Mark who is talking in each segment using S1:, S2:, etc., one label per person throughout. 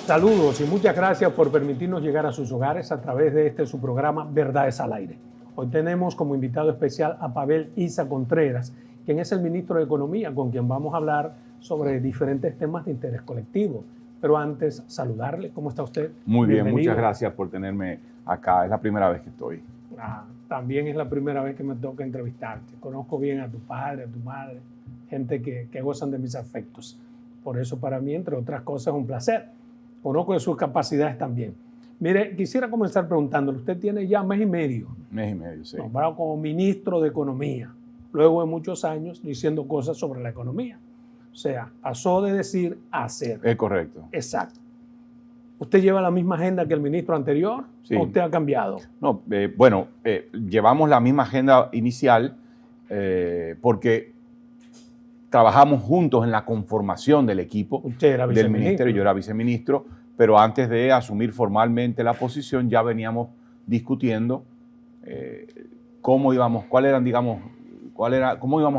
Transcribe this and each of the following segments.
S1: Saludos y muchas gracias por permitirnos llegar a sus hogares a través de su programa Verdades al Aire. Hoy tenemos como invitado especial a Pavel Isa Contreras, quien es el ministro de Economía, con quien vamos a hablar sobre diferentes temas de interés colectivo. Pero antes, saludarle. ¿Cómo está usted?
S2: Muy bien,
S1: Bienvenido.
S2: muchas gracias por tenerme acá. Es la primera vez que estoy.
S1: También es la primera vez que me toca entrevistarte. Conozco bien a tu padre, a tu madre, gente que gozan de mis afectos. Por eso para mí, entre otras cosas, es un placer. Conozco de sus capacidades también. Mire, quisiera comenzar preguntándole, usted tiene ya mes y medio.
S2: Mes y medio, sí.
S1: Nombrado como ministro de Economía, luego de muchos años diciendo cosas sobre la economía. O sea, pasó de decir a hacer.
S2: Es correcto.
S1: Exacto. ¿Usted lleva la misma agenda que el ministro anterior?
S2: Sí.
S1: ¿O usted ha cambiado?
S2: No, llevamos la misma agenda inicial porque trabajamos juntos en la conformación del equipo.
S1: Usted era
S2: del ministerio, yo era viceministro, pero antes de asumir formalmente la posición ya veníamos discutiendo cómo íbamos a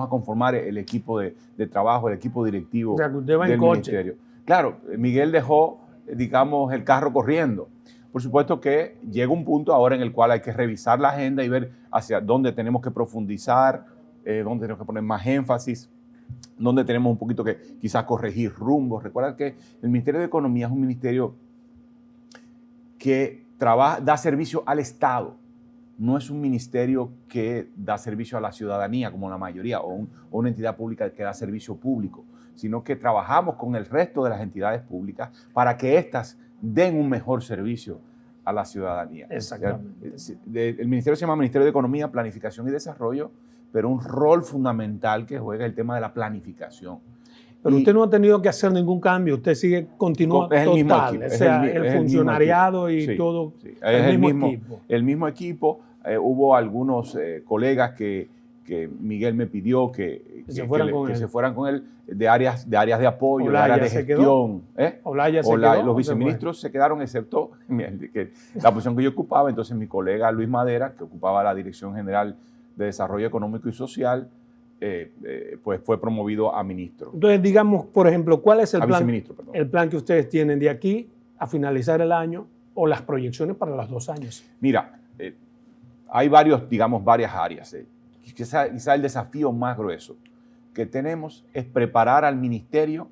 S2: conformar el equipo de trabajo, el equipo directivo,
S1: o sea, que usted va
S2: del
S1: en coche.
S2: ministerio. Claro, Miguel dejó, digamos, el carro corriendo. Por supuesto que llega un punto ahora en el cual hay que revisar la agenda y ver hacia dónde tenemos que profundizar, dónde tenemos que poner más énfasis, donde tenemos un poquito que quizás corregir rumbos. Recuerda que el Ministerio de Economía es un ministerio que da servicio al Estado. No es un ministerio que da servicio a la ciudadanía, como la mayoría, o una entidad pública que da servicio público, sino que trabajamos con el resto de las entidades públicas para que éstas den un mejor servicio a la ciudadanía.
S1: Exactamente.
S2: El ministerio se llama Ministerio de Economía, Planificación y Desarrollo, pero un rol fundamental que juega el tema de la planificación.
S1: Pero usted no ha tenido que hacer ningún cambio, usted continúa
S2: es el mismo
S1: total,
S2: equipo,
S1: o sea, el funcionariado y
S2: sí,
S1: todo,
S2: sí.
S1: el mismo equipo.
S2: El mismo equipo. Hubo algunos colegas que Miguel me pidió que se fueran con él de áreas de apoyo,
S1: Olaya
S2: de áreas de gestión.
S1: Olaya se quedó.
S2: Los viceministros se quedaron, excepto la posición que yo ocupaba. Entonces mi colega Luis Madera, que ocupaba la Dirección General de Desarrollo Económico y Social, pues fue promovido a ministro.
S1: Entonces, digamos, por ejemplo, ¿cuál es
S2: el
S1: plan que ustedes tienen de aquí a finalizar el año o las proyecciones para los 2 años?
S2: Mira, hay varias áreas. Quizá el desafío más grueso que tenemos es preparar al ministerio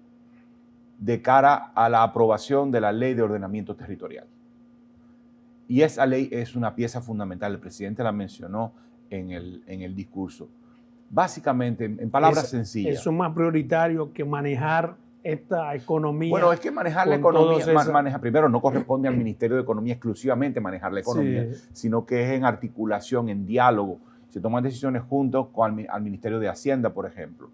S2: de cara a la aprobación de la Ley de Ordenamiento Territorial. Y esa ley es una pieza fundamental. El presidente la mencionó en el discurso. Básicamente, en palabras sencillas.
S1: Eso es más prioritario que manejar esta economía.
S2: Bueno, es que manejar la economía, primero, no corresponde al Ministerio de Economía exclusivamente manejar la economía, sino que es en articulación, en diálogo. Se toman decisiones juntos al Ministerio de Hacienda, por ejemplo,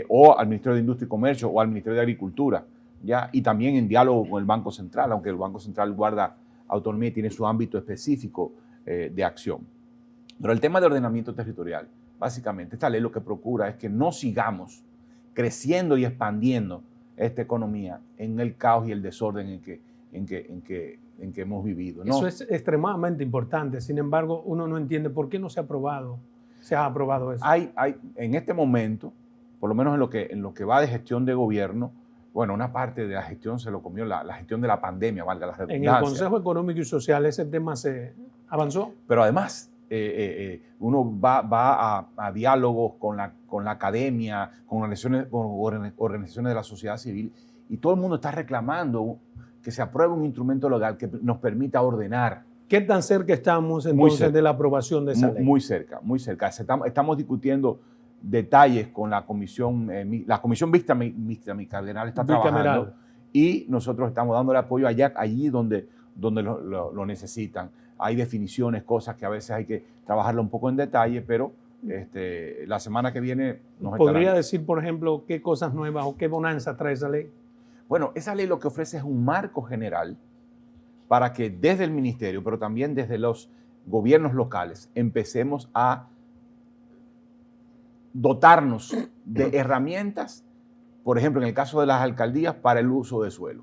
S2: o al Ministerio de Industria y Comercio, o al Ministerio de Agricultura, ¿ya? Y también en diálogo con el Banco Central, aunque el Banco Central guarda autonomía y tiene su ámbito específico de acción. Pero el tema de ordenamiento territorial, básicamente, esta ley lo que procura es que no sigamos creciendo y expandiendo esta economía en el caos y el desorden en que hemos vivido, ¿no?
S1: Eso es extremadamente importante. Sin embargo, uno no entiende por qué no se ha aprobado eso.
S2: En este momento, por lo menos en lo que va de gestión de gobierno, bueno, una parte de la gestión se lo comió la gestión de la pandemia, valga la redundancia.
S1: En el Consejo Económico y Social ese tema se avanzó.
S2: Pero además, uno va a diálogos con la academia, con organizaciones de la sociedad civil, y todo el mundo está reclamando que se apruebe un instrumento legal que nos permita ordenar.
S1: ¿Qué tan cerca estamos entonces de la aprobación de esa ley?
S2: Muy cerca, muy cerca. Estamos discutiendo detalles con la comisión bicameral está trabajando, y nosotros estamos dándole apoyo allí donde lo necesitan. Hay definiciones, cosas que a veces hay que trabajarlo un poco en detalle, pero la semana que viene
S1: ¿Podría decir, por ejemplo, qué cosas nuevas o qué bonanza trae esa ley?
S2: Bueno, esa ley lo que ofrece es un marco general para que desde el ministerio, pero también desde los gobiernos locales, empecemos a dotarnos de herramientas, por ejemplo, en el caso de las alcaldías, para el uso de suelo.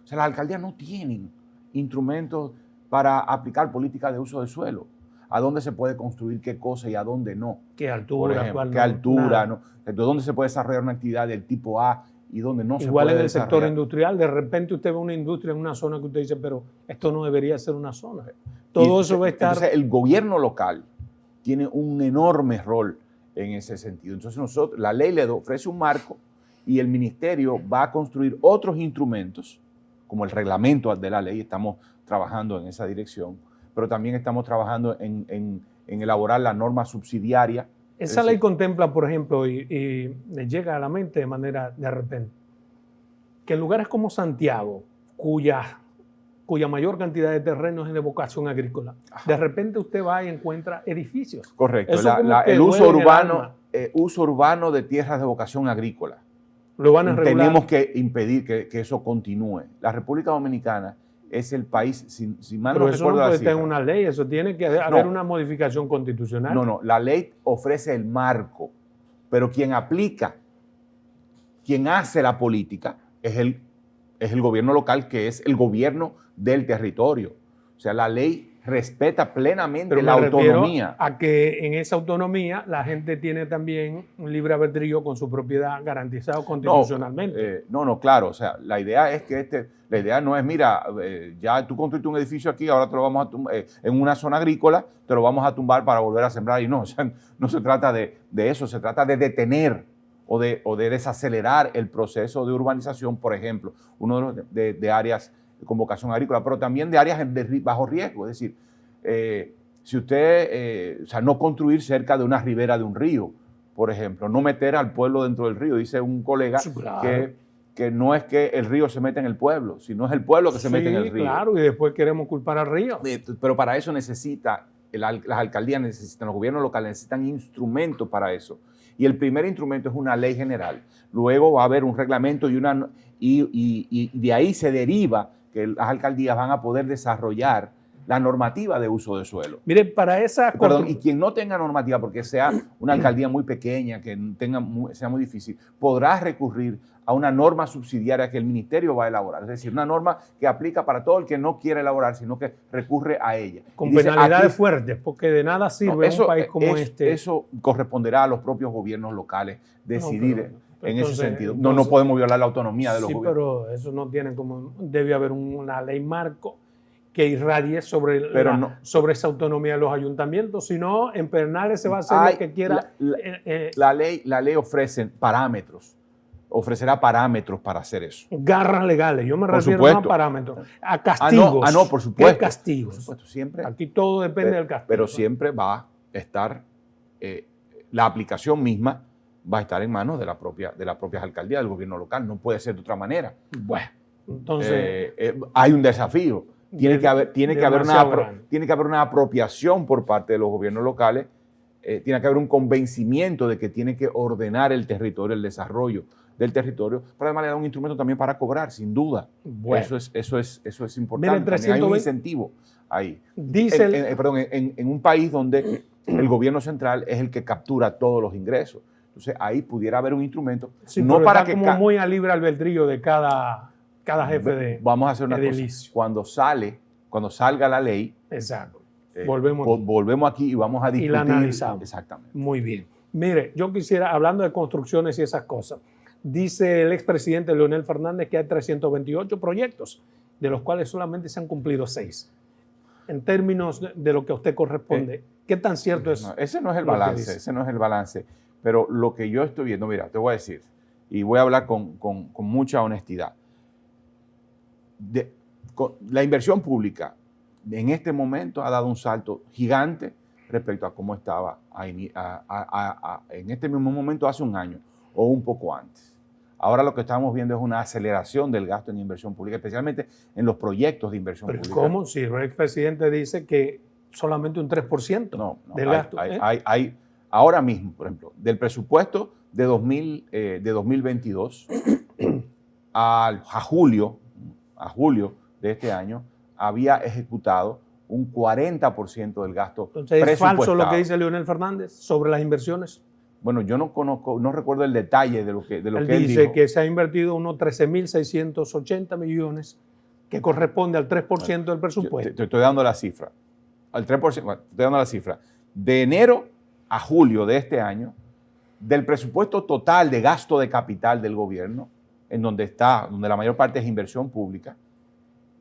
S2: O sea, las alcaldías no tienen instrumentos para aplicar políticas de uso de suelo. A dónde se puede construir qué cosa y a dónde no.
S1: ¿Qué altura?
S2: Por ejemplo, qué altura, ¿no? Entonces, dónde se puede desarrollar una actividad del tipo A y donde no se puede
S1: igual en el sector
S2: desarrollar.
S1: industrial, de repente usted ve una industria en una zona que usted dice, pero esto no debería ser una zona. Todo eso va a estar...
S2: Entonces el gobierno local tiene un enorme rol en ese sentido. Entonces la ley le ofrece un marco y el ministerio va a construir otros instrumentos, como el reglamento de la ley, estamos trabajando en esa dirección, pero también estamos trabajando en elaborar la norma subsidiaria.
S1: Esa ley contempla, por ejemplo, y me llega a la mente de manera de repente, que en lugares como Santiago, cuya mayor cantidad de terrenos es de vocación agrícola, de repente usted va y encuentra edificios.
S2: Correcto, el uso urbano de tierras de vocación agrícola.
S1: Lo van a regular.
S2: Tenemos que impedir que eso continúe. La República Dominicana es el país, si mal no recuerdo la cifra.
S1: Pero eso no puede estar en una ley, eso tiene que haber una modificación constitucional.
S2: No, la ley ofrece el marco, pero quien aplica, quien hace la política es el gobierno local, que es el gobierno del territorio. O sea, la ley respeta plenamente la autonomía.
S1: A que en esa autonomía la gente tiene también un libre albedrío con su propiedad garantizado constitucionalmente.
S2: Claro. O sea, la idea es que la idea no es, mira, ya tú construiste un edificio aquí, ahora te lo vamos a tumbar, en una zona agrícola, te lo vamos a tumbar para volver a sembrar. Y no, o sea, no se trata de eso, se trata de detener o de desacelerar el proceso de urbanización, por ejemplo, uno de áreas con vocación agrícola, pero también de áreas de bajo riesgo. Es decir, si usted, no construir cerca de una ribera de un río, por ejemplo, no meter al pueblo dentro del río. Dice un colega que no es que el río se mete en el pueblo, sino es el pueblo que se mete en el río.
S1: Claro, y después queremos culpar al río.
S2: Pero para eso las alcaldías necesitan, los gobiernos locales necesitan instrumentos para eso. Y el primer instrumento es una ley general. Luego va a haber un reglamento y de ahí se deriva que las alcaldías van a poder desarrollar la normativa de uso de suelo.
S1: Mire, para esa...
S2: y quien no tenga normativa, porque sea una alcaldía muy pequeña, que sea muy difícil, podrá recurrir a una norma subsidiaria que el ministerio va a elaborar. Es decir, una norma que aplica para todo el que no quiere elaborar, sino que recurre a ella.
S1: Con penalidades fuertes, porque de nada sirve en un país como este.
S2: Eso corresponderá a los propios gobiernos locales decidir en ese sentido. No podemos violar la autonomía de los gobiernos.
S1: Sí, pero eso no tiene como... Debe haber una ley marco que irradie sobre esa autonomía de los ayuntamientos. Si no, en Pernales se va a hacer lo que quiera.
S2: La ley ofrece parámetros. Ofrecerá parámetros para hacer eso.
S1: Garras legales. Yo me refiero no a parámetros, a castigos.
S2: Por supuesto.
S1: ¿Qué castigos?
S2: Por supuesto, siempre.
S1: Aquí todo depende del castigo.
S2: Pero siempre va a estar, la aplicación misma va a estar en manos de las propias alcaldías, del gobierno local. No puede ser de otra manera.
S1: Bueno, entonces...
S2: hay un desafío. Tiene que haber una apropiación por parte de los gobiernos locales. Tiene que haber un convencimiento de que tiene que ordenar el territorio, el desarrollo del territorio, pero además le da un instrumento también para cobrar, sin duda. Bueno, eso es importante. Miren, hay un incentivo ahí. En un país donde el gobierno central es el que captura todos los ingresos. Entonces ahí pudiera haber un instrumento.
S1: Sí, no para que como muy a libre albedrío de cada jefe de
S2: Vamos a hacer una cosa. Cuando salga la ley,
S1: exacto.
S2: Volvemos aquí y vamos a discutir.
S1: Y la analizamos.
S2: Exactamente.
S1: Muy bien. Mire, yo quisiera, hablando de construcciones y esas cosas, dice el expresidente Leonel Fernández que hay 328 proyectos, de los cuales solamente se han cumplido 6. En términos de lo que a usted corresponde, ¿qué tan cierto es?
S2: Ese no es el balance, pero lo que yo estoy viendo, mira, te voy a decir, y voy a hablar con mucha honestidad. La inversión pública en este momento ha dado un salto gigante respecto a cómo estaba en este mismo momento hace un año o un poco antes. Ahora lo que estamos viendo es una aceleración del gasto en inversión pública, especialmente en los proyectos de inversión pública.
S1: ¿Pero cómo? Si el expresidente dice que solamente un 3% del gasto.
S2: Ahora mismo, por ejemplo, del presupuesto de 2022 a julio de este año, había ejecutado un 40% del gasto.
S1: Entonces, ¿es falso lo que dice Leonel Fernández sobre las inversiones?
S2: Bueno, yo no recuerdo el detalle de lo que él
S1: dice
S2: dijo.
S1: Que se ha invertido unos 13.680 millones, que corresponde al 3% del presupuesto.
S2: Te estoy dando la cifra. Al 3%, te estoy dando la cifra. De enero a julio de este año, del presupuesto total de gasto de capital del gobierno, en donde la mayor parte es inversión pública,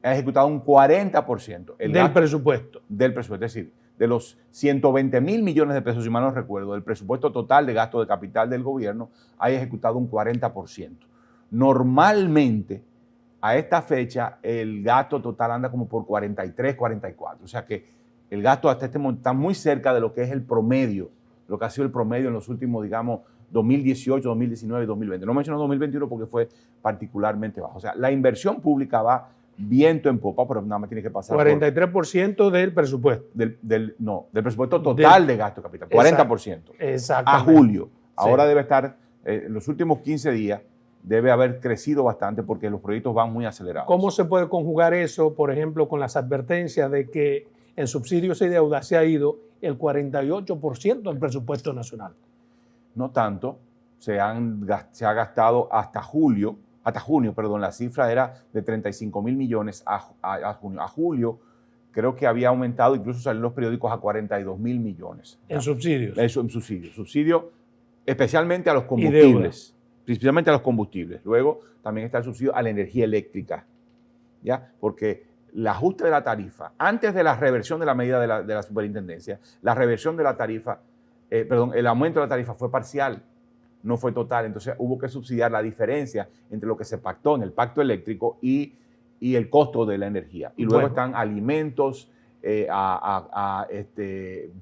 S2: ha ejecutado un 40%
S1: del presupuesto.
S2: Del presupuesto, es decir, de los 120.000 millones de pesos, si mal no recuerdo, del presupuesto total de gasto de capital del gobierno, ha ejecutado un 40%. Normalmente, a esta fecha, el gasto total anda como por 43, 44. O sea que el gasto hasta este momento está muy cerca de lo que es el promedio, lo que ha sido el promedio en los últimos, digamos, 2018, 2019 y 2020. No menciono 2021 porque fue particularmente bajo. O sea, la inversión pública va viento en popa, pero nada más tiene que pasar
S1: 43% del presupuesto.
S2: Del presupuesto total de gasto de capital. 40%.
S1: Exactamente.
S2: A julio. Ahora debe estar, en los últimos 15 días, debe haber crecido bastante porque los proyectos van muy acelerados.
S1: ¿Cómo se puede conjugar eso, por ejemplo, con las advertencias de que en subsidios y deuda se ha ido el 48% del presupuesto nacional?
S2: No tanto. Se ha gastado hasta junio, la cifra era de 35.000 millones a junio. A julio creo que había aumentado, incluso salió en los periódicos, a 42.000 millones.
S1: ¿En subsidios?
S2: Eso, en subsidios. Subsidios especialmente a los combustibles. Principalmente a los combustibles. Luego también está el subsidio a la energía eléctrica, ¿ya? Porque el ajuste de la tarifa, antes de la reversión de la medida de la superintendencia, la reversión de la tarifa, el aumento de la tarifa fue parcial, no fue total. Entonces hubo que subsidiar la diferencia entre lo que se pactó en el pacto eléctrico y el costo de la energía. Y luego están alimentos,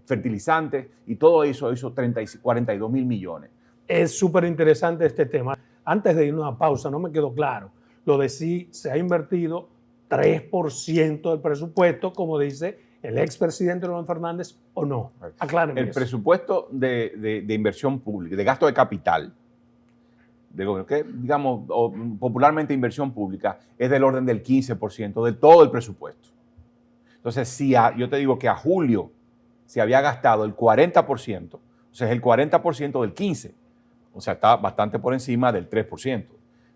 S2: fertilizantes, y todo eso hizo 42.000 millones.
S1: Es súper interesante este tema. Antes de irnos a pausa, no me quedó claro lo de si se ha invertido 3% del presupuesto, como dice el expresidente Leonel Fernández, o no. Aclárenme
S2: el
S1: eso.
S2: Presupuesto de inversión pública, de gasto de capital, que digamos, popularmente inversión pública, es del orden del 15% de todo el presupuesto. Entonces, yo te digo que a julio se había gastado el 40%, o sea, es el 40% del 15%. O sea, está bastante por encima del 3%.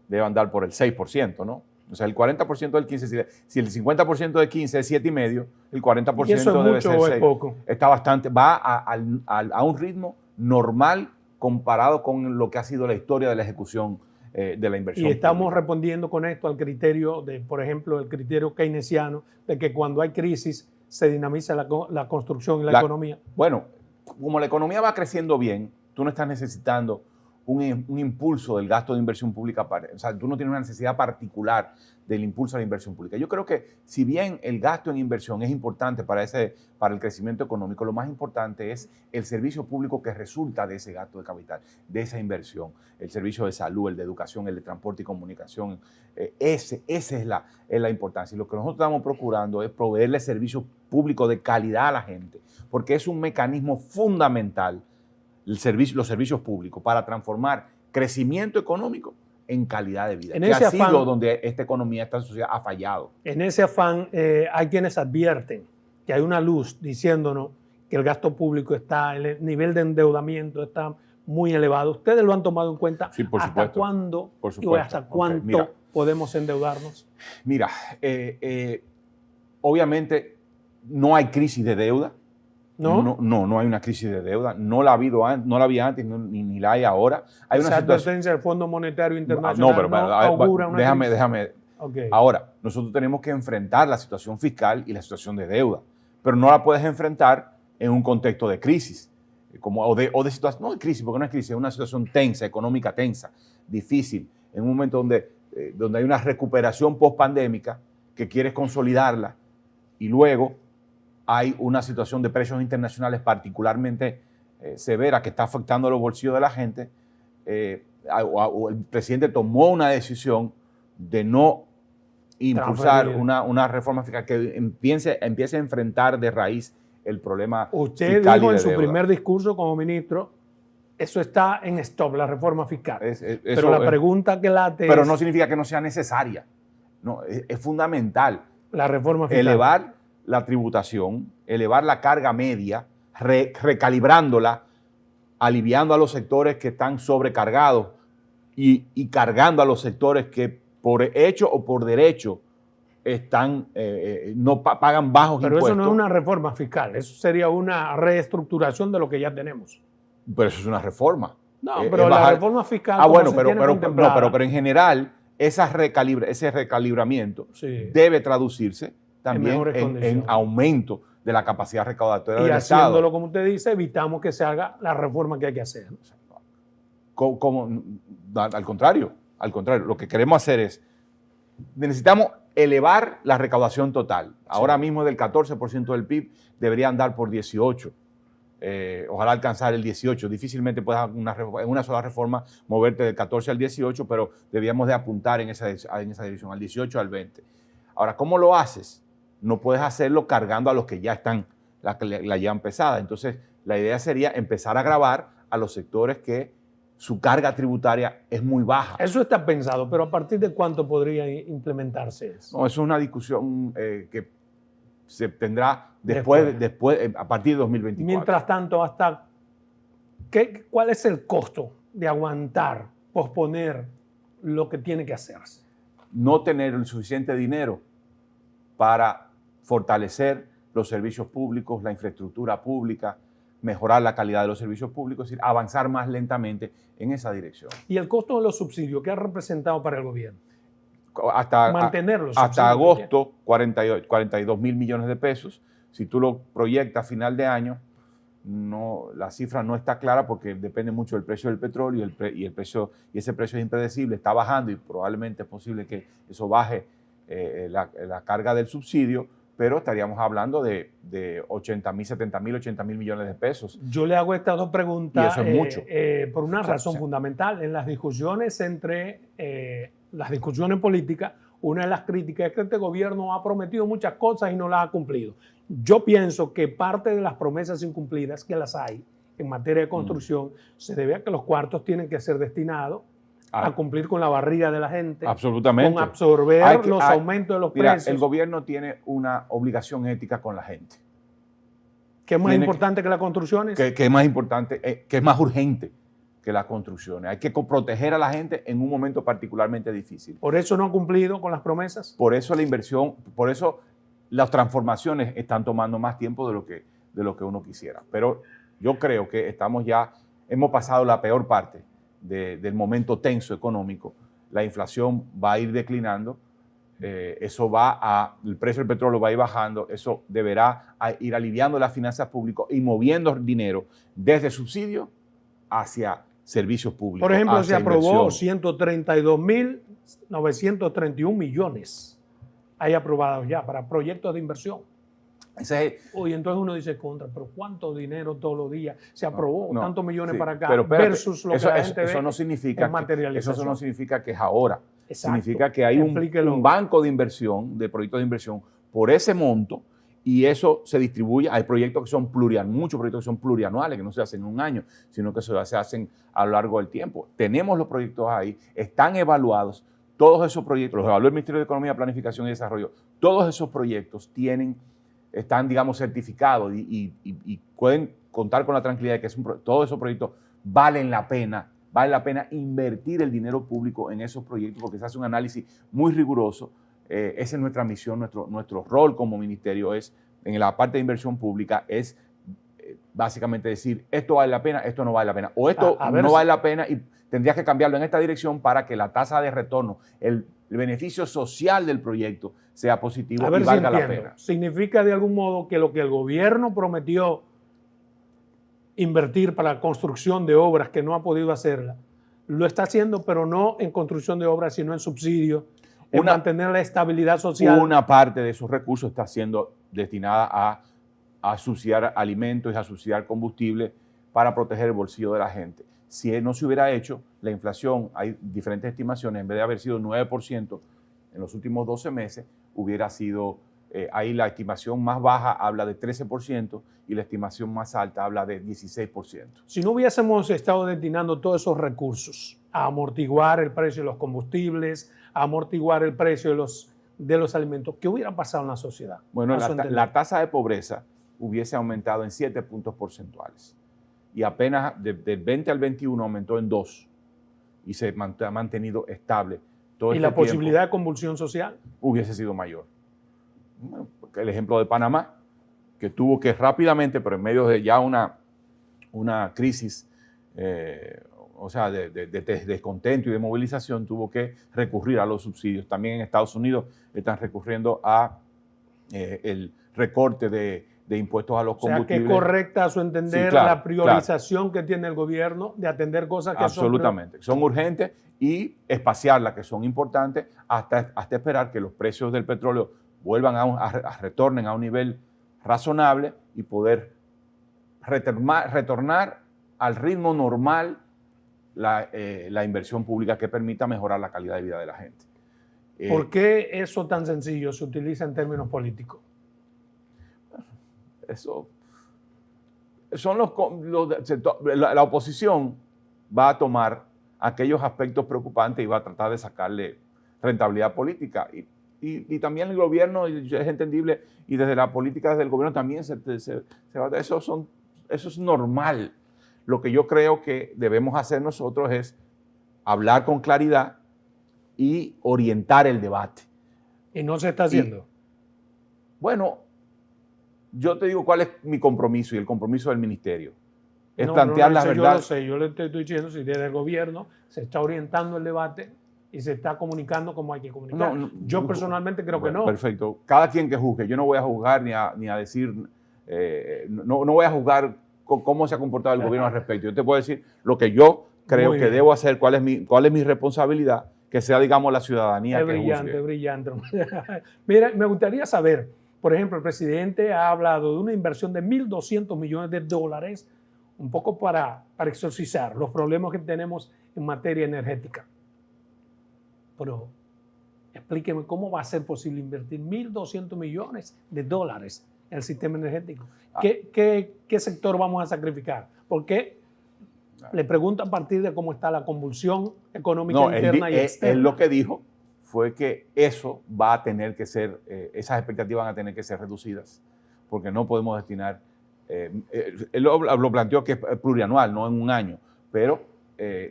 S2: Debe andar por el 6%, ¿no? O sea, el 40% del 15%, si el 50% de 15 es 7,5, el 40%
S1: ¿Y eso es
S2: debe
S1: mucho
S2: ser
S1: o
S2: 6.
S1: es poco?
S2: Está bastante, va a un ritmo normal comparado con lo que ha sido la historia de la ejecución de la inversión.
S1: Y estamos
S2: pública.
S1: respondiendo con esto al criterio de, por ejemplo, el criterio keynesiano de que cuando hay crisis se dinamiza la construcción y la economía.
S2: Bueno, como la economía va creciendo bien, tú no estás necesitando un impulso del gasto de inversión pública. O sea, tú no tienes una necesidad particular del impulso a la inversión pública. Yo creo que si bien el gasto en inversión es importante para el crecimiento económico, lo más importante es el servicio público que resulta de ese gasto de capital, de esa inversión. El servicio de salud, el de educación, el de transporte y comunicación. Esa es la importancia. Y lo que nosotros estamos procurando es proveerle servicios públicos de calidad a la gente, porque es un mecanismo fundamental los servicios públicos para transformar crecimiento económico en calidad de vida, que ha sido donde esta economía, esta sociedad ha fallado.
S1: En ese afán hay quienes advierten que hay una luz diciéndonos que el gasto público está, el nivel de endeudamiento está muy elevado. ¿Ustedes lo han tomado en cuenta?
S2: Sí, por supuesto.
S1: ¿Hasta cuándo
S2: por supuesto.
S1: ¿Hasta cuánto podemos endeudarnos?
S2: Mira, obviamente no hay crisis de deuda. No hay una crisis de deuda. No la había antes ni la hay ahora. Hay
S1: una advertencia del Fondo Monetario Internacional
S2: augura una crisis. Déjame. Okay. Ahora, nosotros tenemos que enfrentar la situación fiscal y la situación de deuda, pero no la puedes enfrentar en un contexto de crisis, o de situación, no de crisis, porque no es crisis, es una situación tensa, económica tensa, difícil, en un momento donde hay una recuperación post-pandémica que quieres consolidarla y luego hay una situación de precios internacionales particularmente severa que está afectando los bolsillos de la gente. O el presidente tomó una decisión de no impulsar una reforma fiscal que empiece a enfrentar de raíz el problema fiscal.
S1: Usted dijo en su primer discurso como ministro, eso está en stop, la reforma fiscal. Pero la pregunta que late
S2: Pero no significa que no sea necesaria. No, es fundamental.
S1: La reforma fiscal.
S2: Elevar la tributación, elevar la carga media, recalibrándola, aliviando a los sectores que están sobrecargados y cargando a los sectores que por hecho o por derecho no pagan bajos impuestos.
S1: Pero eso no es una reforma fiscal, eso sería una reestructuración de lo que ya tenemos.
S2: Pero eso es una reforma.
S1: No, pero la reforma fiscal
S2: pero en general ese recalibramiento debe traducirse también en aumento de la capacidad recaudatoria del Estado. Y haciéndolo,
S1: como usted dice, evitamos que se haga la reforma que hay que hacer.
S2: Al contrario, lo que queremos hacer es, necesitamos elevar la recaudación total. Ahora mismo del 14% del PIB debería andar por 18%. Ojalá alcanzar el 18%. Difícilmente puedes en una sola reforma moverte del 14 al 18, pero debíamos de apuntar en esa dirección, al 18 al 20. Ahora, ¿cómo lo haces? No puedes hacerlo cargando a los que ya están, la llevan pesada. Entonces, la idea sería empezar a gravar a los sectores que su carga tributaria es muy baja.
S1: Eso está pensado, pero ¿a partir de cuánto podría implementarse eso?
S2: No, eso es una discusión que se tendrá después, a partir de 2024.
S1: Mientras tanto, ¿cuál es el costo de aguantar, posponer lo que tiene que hacerse?
S2: No tener el suficiente dinero para fortalecer los servicios públicos, la infraestructura pública, mejorar la calidad de los servicios públicos, es decir, avanzar más lentamente en esa dirección.
S1: ¿Y el costo de los subsidios qué ha representado para el gobierno?
S2: Mantenerlos. Hasta agosto, 42 mil millones de pesos. Si tú lo proyectas a final de año, la cifra no está clara porque depende mucho del precio del petróleo y ese precio es impredecible, está bajando y probablemente es posible que eso baje la carga del subsidio, pero estaríamos hablando de 80 mil, 70 mil, 80 mil millones de pesos.
S1: Yo le hago estas dos preguntas
S2: y eso es mucho.
S1: Por una razón fundamental. En las discusiones las discusiones políticas, una de las críticas es que este gobierno ha prometido muchas cosas y no las ha cumplido. Yo pienso que parte de las promesas incumplidas, que las hay en materia de construcción, se debe a que los cuartos tienen que ser destinados a cumplir con la barriga de la gente.
S2: Absolutamente.
S1: Con absorber los aumentos de los precios.
S2: El gobierno tiene una obligación ética con la gente.
S1: ¿Qué es más importante que las construcciones?
S2: Que es más importante, que es más urgente que las construcciones. Hay que proteger a la gente en un momento particularmente difícil.
S1: ¿Por eso no ha cumplido con las promesas?
S2: Por eso la inversión, por eso las transformaciones están tomando más tiempo de lo que uno quisiera. Pero yo creo que hemos pasado la peor parte del momento tenso económico. La inflación va a ir declinando, el precio del petróleo va a ir bajando, eso deberá ir aliviando las finanzas públicas y moviendo dinero desde subsidios hacia servicios públicos.
S1: Por ejemplo, se aprobó 132.931 millones. Hay aprobados ya para proyectos de inversión. Oye, entonces uno dice pero ¿cuánto dinero todos los días se aprobó? Tantos millones para acá,
S2: pero
S1: versus lo que la gente ve
S2: eso no significa
S1: materialización.
S2: Eso no significa que es ahora.
S1: Exacto.
S2: Significa que hay un banco de inversión, de proyectos de inversión, por ese monto, y eso se distribuye. Hay proyectos que son muchos proyectos que son plurianuales, que no se hacen en un año, sino que se hacen a lo largo del tiempo. Tenemos los proyectos ahí, están evaluados. Todos esos proyectos, los evalúa el Ministerio de Economía, Planificación y Desarrollo. Todos esos proyectos están, digamos, certificados y pueden contar con la tranquilidad de que todos esos proyectos valen la pena invertir el dinero público en esos proyectos porque se hace un análisis muy riguroso. Esa es nuestra misión, nuestro rol como ministerio en la parte de inversión pública es básicamente decir esto vale la pena, esto no vale la pena, o esto no vale la pena y tendrías que cambiarlo en esta dirección para que la tasa de retorno, el beneficio social del proyecto sea positivo y valga la pena.
S1: ¿Significa de algún modo que lo que el gobierno prometió invertir para la construcción de obras que no ha podido hacerla, lo está haciendo, pero no en construcción de obras, sino en subsidios, en mantener la estabilidad social?
S2: Una parte de esos recursos está siendo destinada a subsidiar alimentos y a subsidiar combustible para proteger el bolsillo de la gente. Si no se hubiera hecho, la inflación, hay diferentes estimaciones, en vez de haber sido 9% en los últimos 12 meses, hubiera sido, ahí la estimación más baja habla de 13% y la estimación más alta habla de 16%.
S1: Si no hubiésemos estado destinando todos esos recursos a amortiguar el precio de los combustibles, a amortiguar el precio de los alimentos, ¿qué hubiera pasado en la sociedad?
S2: Bueno, la tasa de pobreza hubiese aumentado en 7 puntos porcentuales. Y apenas del 20 al 21 aumentó en 2 y se ha mantenido estable todo
S1: ¿Y la posibilidad de convulsión social?
S2: Hubiese sido mayor. El ejemplo de Panamá, que tuvo que rápidamente, pero en medio de ya una crisis, o sea, de descontento y de movilización, tuvo que recurrir a los subsidios. También en Estados Unidos están recurriendo a el recorte de impuestos a los combustibles.
S1: O sea, que es correcta a su entender, sí, claro, la priorización que tiene el gobierno de atender cosas que
S2: absolutamente son urgentes y espaciarlas, que son importantes, hasta esperar que los precios del petróleo vuelvan retornen a un nivel razonable y poder retornar al ritmo normal la inversión pública que permita mejorar la calidad de vida de la gente.
S1: ¿Por qué eso tan sencillo se utiliza en términos políticos?
S2: Eso son la oposición va a tomar aquellos aspectos preocupantes y va a tratar de sacarle rentabilidad política. Y también el gobierno, es entendible, y desde la política del gobierno también eso es normal. Lo que yo creo que debemos hacer nosotros es hablar con claridad y orientar el debate.
S1: ¿Y no se está haciendo?
S2: Bueno, yo te digo cuál es mi compromiso y el compromiso del ministerio. Es plantear la verdad.
S1: Yo lo sé, yo le estoy diciendo si desde el gobierno se está orientando el debate y se está comunicando como hay que comunicar. Yo personalmente creo que no.
S2: Perfecto. Cada quien que juzgue. Yo no voy a juzgar ni a decir, no voy a juzgar cómo se ha comportado el gobierno al respecto. Yo te puedo decir lo que yo creo que debo hacer, cuál es mi responsabilidad, que sea, digamos, la ciudadanía que juzgue.
S1: Es brillante. Mira, me gustaría saber, por ejemplo, el presidente ha hablado de una inversión de $1.200 millones, un poco para exorcizar los problemas que tenemos en materia energética. Pero explíqueme cómo va a ser posible invertir $1.200 millones en el sistema energético. ¿Qué sector vamos a sacrificar? Porque le pregunto a partir de cómo está la convulsión económica interna y externa.
S2: Él lo que dijo fue que eso va a tener que ser, esas expectativas van a tener que ser reducidas, porque no podemos destinar, él lo planteó que es plurianual, no en un año, pero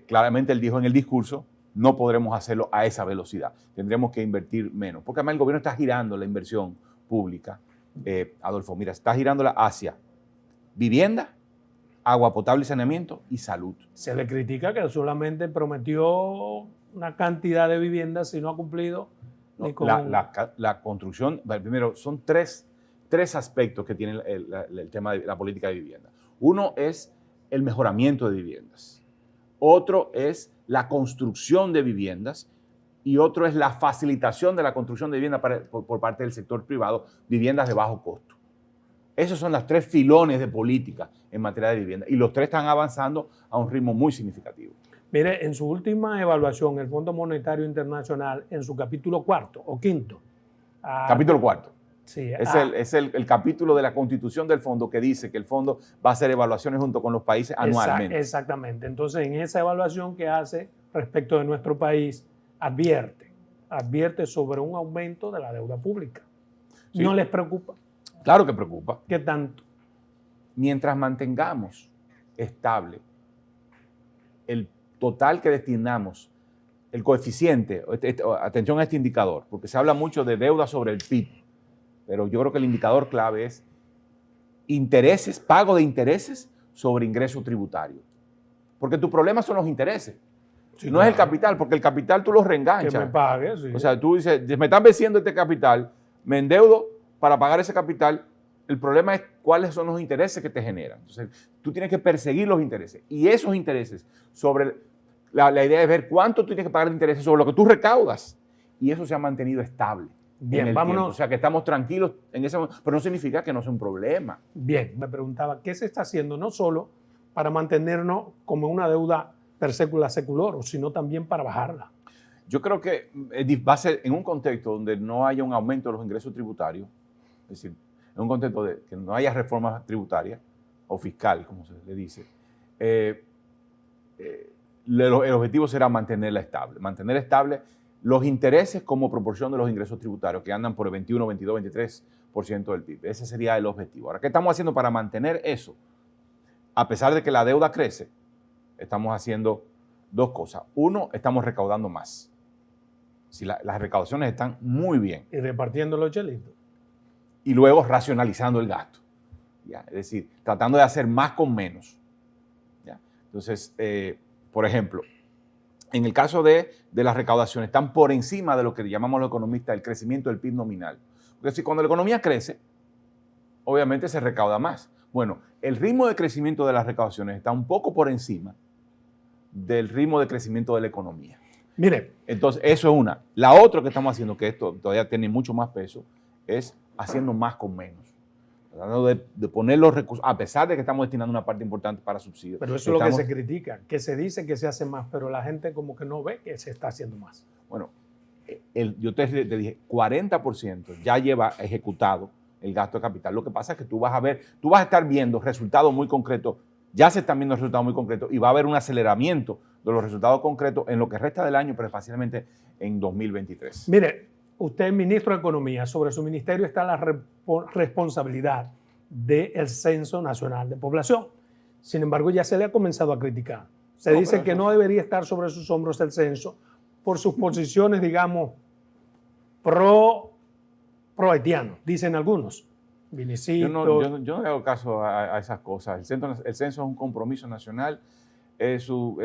S2: claramente él dijo en el discurso, no podremos hacerlo a esa velocidad, tendremos que invertir menos, porque además el gobierno está girando la inversión pública, Adolfo, mira, está girándola hacia vivienda, agua potable y saneamiento y salud.
S1: Se le critica que solamente prometió una cantidad de viviendas y no ha cumplido.
S2: La construcción, primero, son tres aspectos que tiene el tema de la política de vivienda. Uno es el mejoramiento de viviendas. Otro es la construcción de viviendas. Y otro es la facilitación de la construcción de vivienda por parte del sector privado, viviendas de bajo costo. Esos son los tres filones de política en materia de vivienda. Y los tres están avanzando a un ritmo muy significativo.
S1: Mire, en su última evaluación, el Fondo Monetario Internacional, en su capítulo 4 o 5.
S2: Capítulo 4.
S1: Sí,
S2: es el capítulo de la Constitución del Fondo que dice que el Fondo va a hacer evaluaciones junto con los países anualmente.
S1: Exactamente. Entonces, en esa evaluación que hace respecto de nuestro país, advierte sobre un aumento de la deuda pública. Sí. ¿No les preocupa?
S2: Claro que preocupa.
S1: ¿Qué tanto?
S2: Mientras mantengamos estable el total que destinamos, el coeficiente, atención a este indicador, porque se habla mucho de deuda sobre el PIB, pero yo creo que el indicador clave es intereses, pago de intereses sobre ingreso tributario. Porque tu problema son los intereses. Sí, no es el capital, porque el capital tú lo reenganchas.
S1: Que me pague, sí.
S2: O sea, tú dices, me están venciendo este capital, me endeudo para pagar ese capital. El problema es cuáles son los intereses que te generan. Entonces, tú tienes que perseguir los intereses. Y esos intereses, la idea es ver cuánto tú tienes que pagar de intereses sobre lo que tú recaudas. Y eso se ha mantenido estable.
S1: Bien, vámonos.
S2: O sea, que estamos tranquilos en ese momento, pero no significa que no sea un problema.
S1: Bien, me preguntaba, ¿qué se está haciendo no solo para mantenernos como una deuda per secula seculorum, sino también para bajarla?
S2: Yo creo que va a ser en un contexto donde no haya un aumento de los ingresos tributarios, es decir, en un contexto de que no haya reforma tributaria o fiscal, como se le dice, el objetivo será mantenerla estable. Mantener estable los intereses como proporción de los ingresos tributarios, que andan por el 21, 22, 23% del PIB. Ese sería el objetivo. Ahora, ¿qué estamos haciendo para mantener eso? A pesar de que la deuda crece, estamos haciendo dos cosas. Uno, estamos recaudando más. Si las recaudaciones están muy bien.
S1: Y repartiendo los chelitos.
S2: Y luego racionalizando el gasto. ¿Ya? Es decir, tratando de hacer más con menos. ¿Ya? Entonces, por ejemplo, en el caso de las recaudaciones, están por encima de lo que llamamos los economistas el crecimiento del PIB nominal. Porque si cuando la economía crece, obviamente se recauda más. Bueno, el ritmo de crecimiento de las recaudaciones está un poco por encima del ritmo de crecimiento de la economía.
S1: Mire.
S2: Entonces, eso es una. La otra que estamos haciendo, que esto todavía tiene mucho más peso, es haciendo más con menos. Tratando de poner los recursos, a pesar de que estamos destinando una parte importante para subsidios.
S1: Pero eso es lo que se critica, que se dice que se hace más, pero la gente como que no ve que se está haciendo más.
S2: Bueno, yo te dije, 40% ya lleva ejecutado el gasto de capital. Lo que pasa es que tú vas a estar viendo resultados muy concretos, ya se están viendo resultados muy concretos y va a haber un aceleramiento de los resultados concretos en lo que resta del año, pero especialmente en 2023.
S1: Mire, usted es ministro de Economía, sobre su ministerio está la responsabilidad del Censo Nacional de Población. Sin embargo, ya se le ha comenzado a criticar. Se dice que no debería estar sobre sus hombros el censo por sus posiciones, digamos, pro-haitianos, dicen algunos.
S2: Yo no hago caso a esas cosas. El censo es un compromiso nacional, es un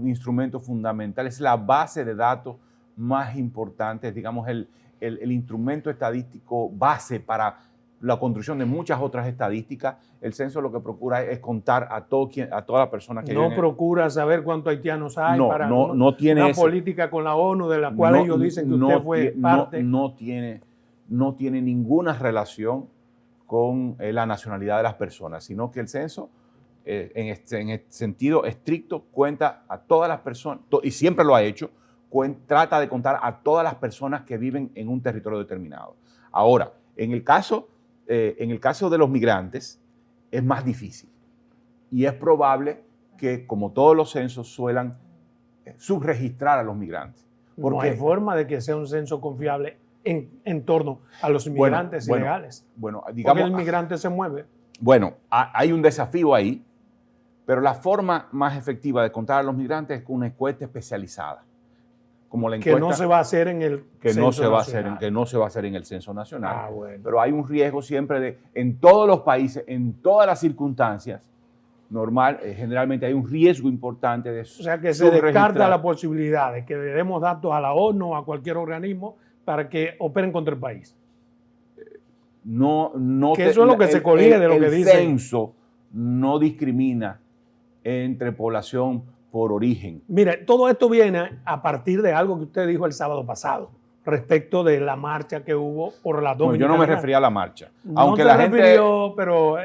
S2: instrumento fundamental, es la base de datos más importante, digamos, el instrumento estadístico base para la construcción de muchas otras estadísticas. El censo lo que procura es contar a toda la persona que vive.
S1: No procura saber cuántos haitianos hay para
S2: no tiene
S1: una política con la ONU de la cual ellos dicen que usted fue parte.
S2: No tiene ninguna relación con la nacionalidad de las personas, sino que el censo, en este sentido estricto, cuenta a todas las personas, y siempre lo ha hecho, trata de contar a todas las personas que viven en un territorio determinado. Ahora, en el caso de los migrantes, es más difícil. Y es probable que, como todos los censos, suelan subregistrar a los migrantes.
S1: No hay forma de que sea un censo confiable en torno a los inmigrantes ilegales.
S2: Bueno, digamos,
S1: porque el migrante se mueve.
S2: Bueno, hay un desafío ahí, pero la forma más efectiva de contar a los migrantes es con una encuesta especializada. Como la encuesta,
S1: que no se va a hacer en el censo nacional.
S2: Que no se va a hacer en el censo nacional.
S1: Bueno.
S2: Pero hay un riesgo siempre en todos los países, en todas las circunstancias, generalmente hay un riesgo importante de
S1: O sea que se descarta la posibilidad de que le demos datos a la ONU o a cualquier organismo para que operen contra el país.
S2: No
S1: que eso es lo que se colige de lo que dice.
S2: El censo no discrimina entre población por origen.
S1: Mire, todo esto viene a partir de algo que usted dijo el sábado pasado, respecto de la marcha que hubo por la Dominicana.
S2: Yo no me refería a la marcha.
S1: Aunque la gente refirió, pero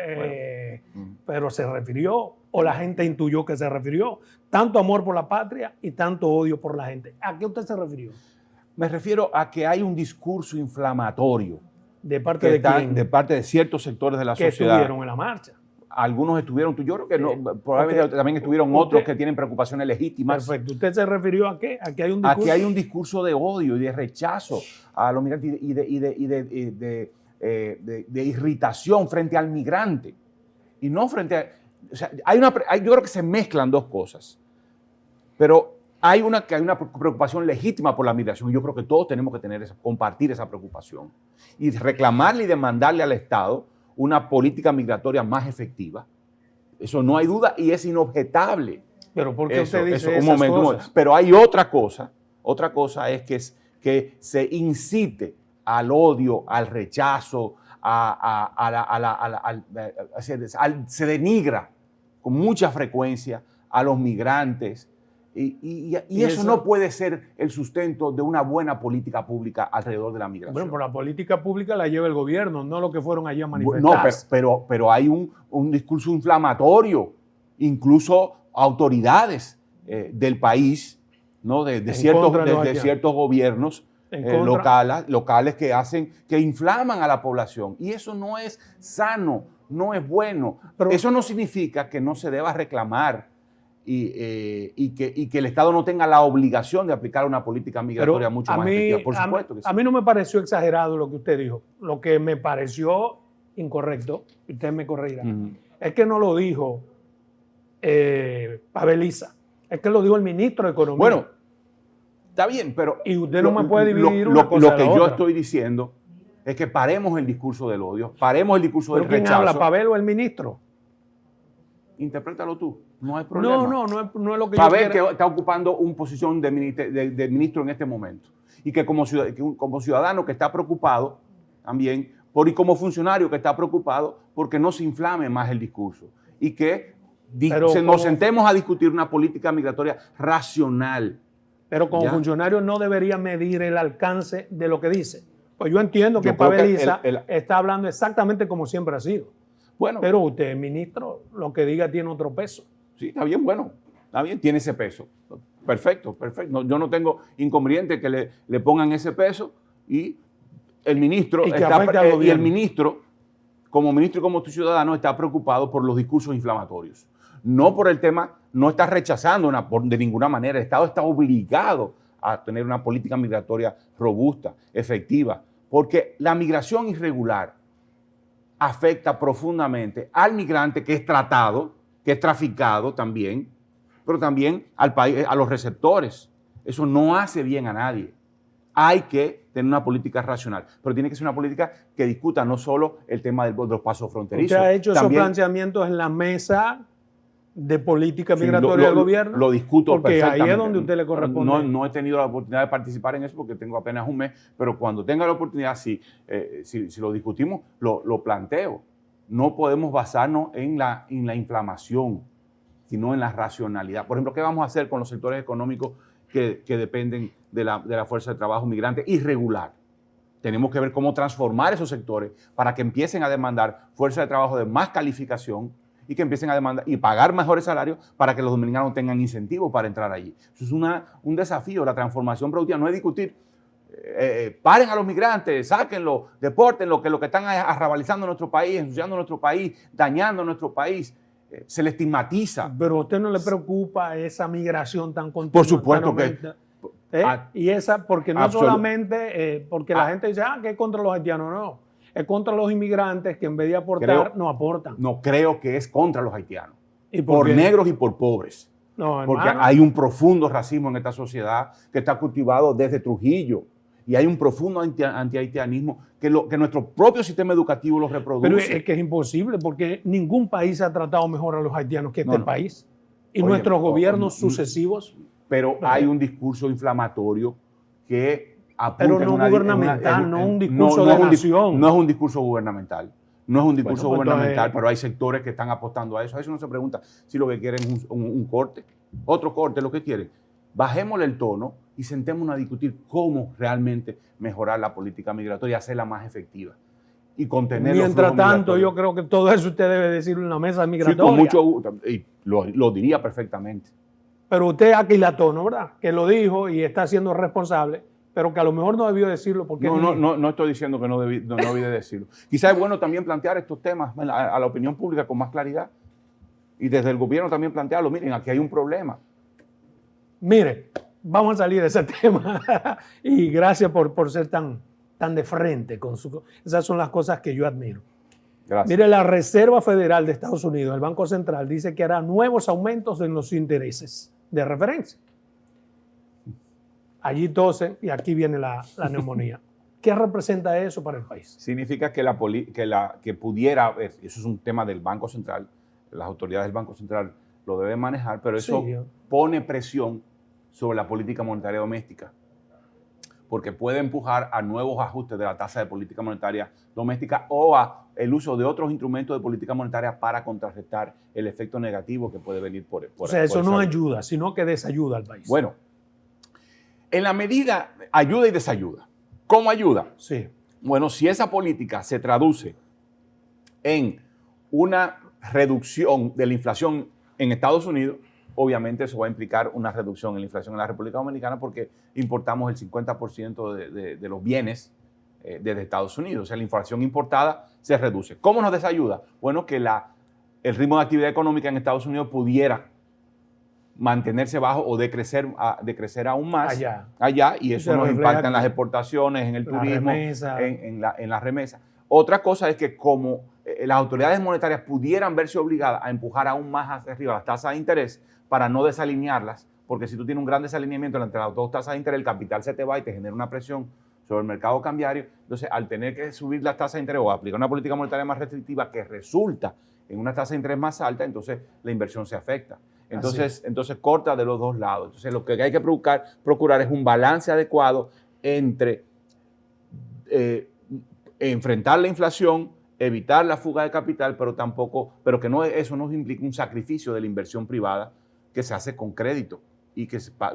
S1: se refirió, o la gente intuyó que se refirió. Tanto amor por la patria y tanto odio por la gente. ¿A qué usted se refirió?
S2: Me refiero a que hay un discurso inflamatorio.
S1: ¿De parte de quién?
S2: De parte de ciertos sectores de la sociedad.
S1: Que estuvieron en la marcha.
S2: Algunos estuvieron, yo creo que no, probablemente también estuvieron otros que tienen preocupaciones legítimas.
S1: Perfecto. ¿Usted se refirió a qué? ¿A que hay un discurso?
S2: A que hay un discurso de odio y de rechazo a los migrantes y de irritación frente al migrante. Y no frente a... O sea, yo creo que se mezclan dos cosas. Pero hay una preocupación legítima por la migración y yo creo que todos tenemos que compartir esa preocupación y reclamarle y demandarle al Estado una política migratoria más efectiva. Eso no hay duda y es inobjetable.
S1: Pero ¿por qué usted dice
S2: esas cosas? Pero hay otra cosa. Otra cosa es que se incite al odio, al rechazo, se denigra con mucha frecuencia a los migrantes. Y eso no puede ser el sustento de una buena política pública alrededor de la migración.
S1: Bueno, pero la política pública la lleva el gobierno, no lo que fueron allí a manifestarse.
S2: No, pero hay un discurso inflamatorio, incluso autoridades del país, ¿no? de ciertos gobiernos locales que inflaman a la población. Y eso no es sano, no es bueno. Pero eso no significa que no se deba reclamar y que el Estado no tenga la obligación de aplicar una política migratoria mucho más efectiva. Por supuesto que sí.
S1: A mí no me pareció exagerado lo que usted dijo. Lo que me pareció incorrecto, y usted me corregirá, es que no lo dijo Pavel Issa, es que lo dijo el ministro de Economía.
S2: Bueno, está bien, pero...
S1: Y usted no me puede dividir una cosa
S2: Lo que yo estoy diciendo es que paremos el discurso del odio, paremos el discurso del rechazo.
S1: ¿Quién habla, Pavel o el ministro?
S2: Interprétalo tú. No hay problema.
S1: No es lo que
S2: saber que está ocupando una posición de ministro en este momento. Y que como ciudadano que está preocupado también, y como funcionario que está preocupado porque no se inflame más el discurso. Y que nos sentemos a discutir una política migratoria racional.
S1: Pero como funcionario no debería medir el alcance de lo que dice. Pues yo entiendo que Pavel Issa está hablando exactamente como siempre ha sido. Bueno, pero usted, ministro, lo que diga tiene otro peso.
S2: Sí, está bien, está bien, tiene ese peso. Perfecto. No, yo no tengo inconveniente que le pongan ese peso y el ministro, el ministro, como ministro y como ciudadano, está preocupado por los discursos inflamatorios. No por el tema, no está rechazando de ninguna manera. El Estado está obligado a tener una política migratoria robusta, efectiva, porque la migración irregular afecta profundamente al migrante que es tratado, que es traficado también, pero también al país, a los receptores. Eso no hace bien a nadie. Hay que tener una política racional, pero tiene que ser una política que discuta no solo el tema de los pasos fronterizos.
S1: ¿Usted ha hecho esos planteamientos en la mesa de política migratoria del gobierno?
S2: Lo discuto
S1: porque
S2: perfectamente.
S1: Ahí es donde usted le corresponde.
S2: No he tenido la oportunidad de participar en eso porque tengo apenas un mes, pero cuando tenga la oportunidad, si lo discutimos, lo planteo. No podemos basarnos en la inflamación, sino en la racionalidad. Por ejemplo, ¿qué vamos a hacer con los sectores económicos que dependen de la fuerza de trabajo migrante irregular? Tenemos que ver cómo transformar esos sectores para que empiecen a demandar fuerza de trabajo de más calificación y que empiecen a demandar y pagar mejores salarios para que los dominicanos tengan incentivos para entrar allí. Eso es un desafío. La transformación productiva no es discutir, paren a los migrantes, sáquenlo, depórtenlo, que lo que están arrabalizando nuestro país, ensuciando nuestro país, dañando nuestro país, se le estigmatiza.
S1: Pero a usted no le preocupa esa migración tan continua.
S2: Por supuesto que...
S1: Y esa, porque no solamente porque la gente dice, que es contra los haitianos, no. Es contra los inmigrantes que en vez de aportar, no aportan.
S2: No, creo que es contra los haitianos. ¿Y por negros y por pobres. No, porque hay un profundo racismo en esta sociedad que está cultivado desde Trujillo. Y hay un profundo anti-haitianismo que nuestro propio sistema educativo lo reproduce.
S1: Pero es que es imposible porque ningún país ha tratado mejor a los haitianos que este país. Y nuestros gobiernos sucesivos.
S2: Pero hay un discurso inflamatorio que apunta
S1: pero no gubernamental, no un discurso de nación.
S2: No es un discurso gubernamental. No es un discurso gubernamental, pero hay sectores que están apostando a eso. A eso no se pregunta si lo que quieren es un corte, otro corte, lo que quieren. Bajémosle el tono y sentémonos a discutir cómo realmente mejorar la política migratoria, hacerla más efectiva y contener los flujos
S1: migratorios. Mientras tanto, yo creo que todo eso usted debe decirlo en la mesa migratoria.
S2: Sí, con mucho gusto, y lo diría perfectamente.
S1: Pero usted aquilató, ¿no? ¿Verdad? Que lo dijo y está siendo responsable, pero que a lo mejor no debió decirlo porque...
S2: No estoy diciendo que no debí de decirlo. Quizás es bueno también plantear estos temas a la opinión pública con más claridad y desde el gobierno también plantearlo. Miren, aquí hay un problema.
S1: Mire, vamos a salir de ese tema y gracias por ser tan de frente con su... Esas son las cosas que yo admiro.
S2: Gracias.
S1: Mire, la Reserva Federal de Estados Unidos, el Banco Central, dice que hará nuevos aumentos en los intereses de referencia. Allí tosen y aquí viene la neumonía. ¿Qué representa eso para el país?
S2: Significa que pudiera haber, eso es un tema del Banco Central, las autoridades del Banco Central lo deben manejar, pero eso pone presión sobre la política monetaria doméstica, porque puede empujar a nuevos ajustes de la tasa de política monetaria doméstica o a el uso de otros instrumentos de política monetaria para contrarrestar el efecto negativo que puede venir por
S1: o sea, eso no ayuda, sino que desayuda al país.
S2: Bueno, en la medida ayuda y desayuda. ¿Cómo ayuda?
S1: Sí.
S2: Bueno, si esa política se traduce en una reducción de la inflación en Estados Unidos, obviamente eso va a implicar una reducción en la inflación en la República Dominicana porque importamos el 50% de los bienes desde Estados Unidos. O sea, la inflación importada se reduce. ¿Cómo nos desayuda? Bueno, que el ritmo de actividad económica en Estados Unidos pudiera mantenerse bajo o decrecer aún más allá y eso nos impacta en las exportaciones, en el turismo, en la remesa. Otra cosa es que como las autoridades monetarias pudieran verse obligadas a empujar aún más hacia arriba las tasas de interés para no desalinearlas, porque si tú tienes un gran desalineamiento entre las dos tasas de interés, el capital se te va y te genera una presión sobre el mercado cambiario. Entonces, al tener que subir las tasas de interés o aplicar una política monetaria más restrictiva que resulta en una tasa de interés más alta, entonces la inversión se afecta. Entonces corta de los dos lados. Entonces, lo que hay que procurar es un balance adecuado entre enfrentar la inflación, evitar la fuga de capital, pero que eso no implique un sacrificio de la inversión privada que se hace con crédito y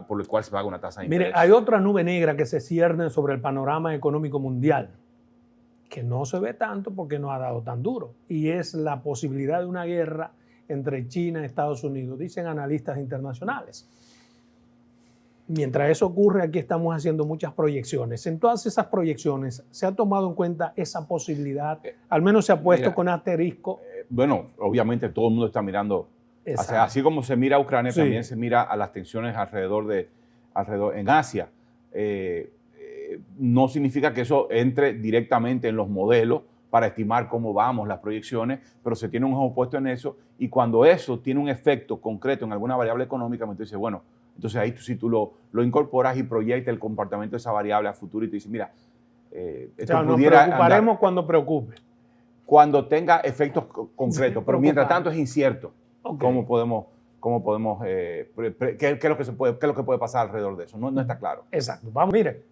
S2: por el cual se paga una tasa de interés.
S1: Mire, hay otra nube negra que se cierne sobre el panorama económico mundial, que no se ve tanto porque no ha dado tan duro, y es la posibilidad de una guerra entre China y Estados Unidos, dicen analistas internacionales. Mientras eso ocurre, aquí estamos haciendo muchas proyecciones. En todas esas proyecciones, ¿se ha tomado en cuenta esa posibilidad? Al menos se ha puesto con asterisco.
S2: Bueno, obviamente todo el mundo está mirando, así como se mira a Ucrania, también se mira a las tensiones alrededor en Asia. No significa que eso entre directamente en los modelos para estimar cómo vamos, las proyecciones, pero se tiene un ojo puesto en eso, y cuando eso tiene un efecto concreto en alguna variable económica, me dice, bueno, entonces ahí si tú lo incorporas y proyectas el comportamiento de esa variable a futuro y te dices, mira, esto
S1: nos preocuparemos cuando preocupe.
S2: Cuando tenga efectos concretos, pero mientras tanto es incierto cómo podemos qué es lo que puede pasar alrededor de eso. No está claro.
S1: Exacto. Vamos, mire,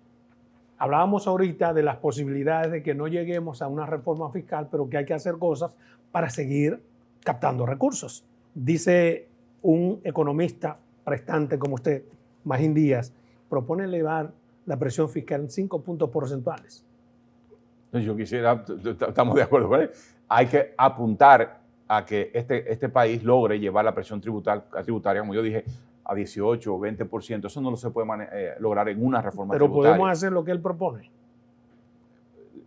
S1: hablábamos ahorita de las posibilidades de que no lleguemos a una reforma fiscal, pero que hay que hacer cosas para seguir captando recursos. Dice un economista prestante como usted, Magín Díaz, propone elevar la presión fiscal en 5 puntos porcentuales.
S2: Yo quisiera, estamos de acuerdo con él, hay que apuntar a que este país logre llevar la presión tributaria, como yo dije, a 18 o 20%. Eso no se puede lograr en una reforma tributaria.
S1: Pero podemos hacer lo que él propone.